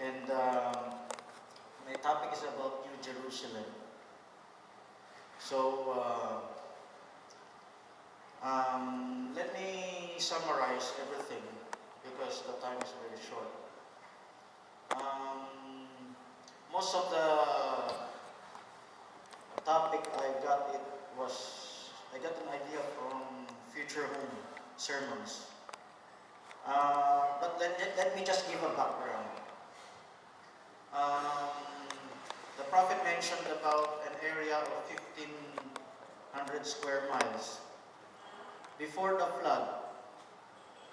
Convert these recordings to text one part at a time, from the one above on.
And my topic is about New Jerusalem. So let me summarize everything because the time is very short. Most of the topic I got an idea from Future Home sermons. But let me just give a background. The prophet mentioned about an area of 1,500 square miles. Before the flood,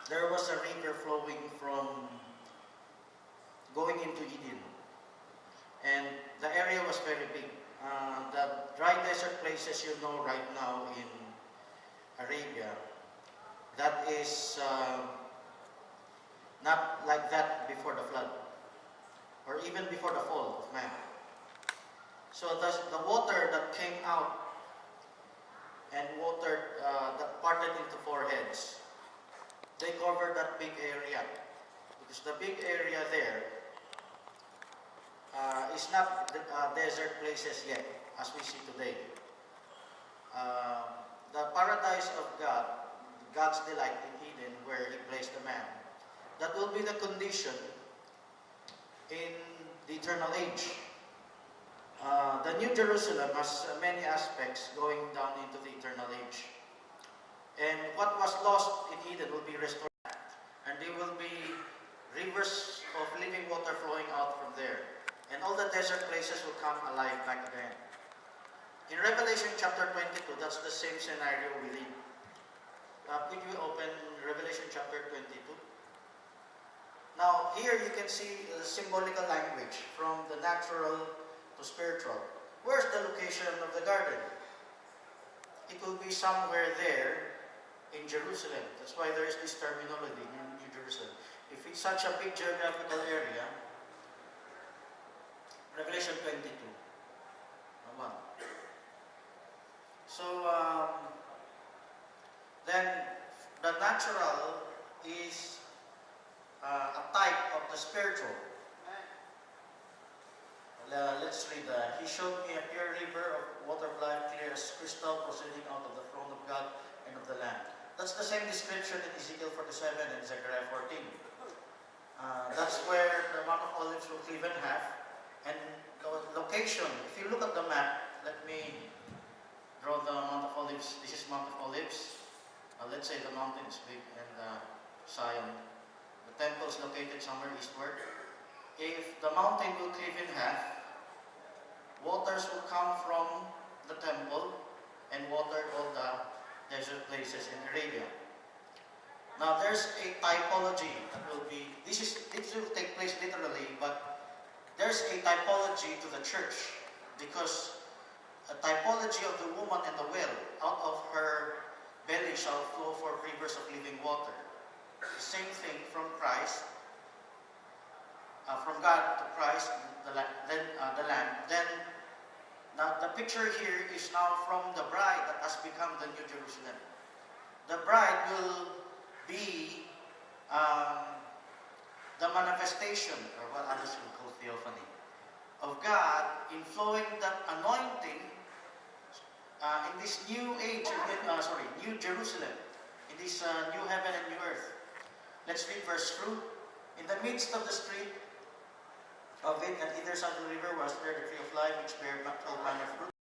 there was a river flowing from going into Eden. And the area was very big. The dry desert places you know right now in Arabia, that is not like that before the flood, or even before the fall of man. So the water that came out and watered, that parted into four heads, they covered that big area. Because the big area there is not desert places yet, as we see today. The paradise of God, God's delight in Eden, where He placed the man, that will be the condition in the eternal age. The New Jerusalem has many aspects going down into the eternal age. And what was lost in Eden will be restored. And there will be rivers of living water flowing out from there. And all the desert places will come alive back again. In Revelation chapter 22, that's the same scenario we live. Could you open Revelation chapter 22? Now, here you can see the symbolical language from the natural to spiritual. Where's the location of the garden? It will be somewhere there in Jerusalem. That's why there is this terminology in New Jerusalem. If it's such a big geographical area, Revelation 22. So, then the natural is a type of the spiritual. Let's read. He showed me a pure river of water of life, clear as crystal, proceeding out of the throne of God and of the Lamb. That's the same description in Ezekiel 47 and Zechariah 14. That's where the Mount of Olives will cleave in half. And the location, if you look at the map, let me draw the Mount of Olives. This is Mount of Olives. Let's say the mountain is big and Zion. The temple is located somewhere eastward. If the mountain will cleave in half, waters will come from the temple and water all the desert places in Arabia. Now there's a typology that will be, this will take place literally, but there's a typology to the church, because a typology of the woman and the well, out of her belly shall flow forth rivers of living water. The same thing from Christ, from God to Christ, the Lamb. Then the picture here is now from the bride that has become the New Jerusalem. The bride will be the manifestation, or what others will call theophany, of God in flowing that anointing in this new age, New Jerusalem, in this new heaven and new earth. Let's read verse 2. In the midst of the street of it, and either side of the river was there the tree of life, which bare 12 manner of fruit,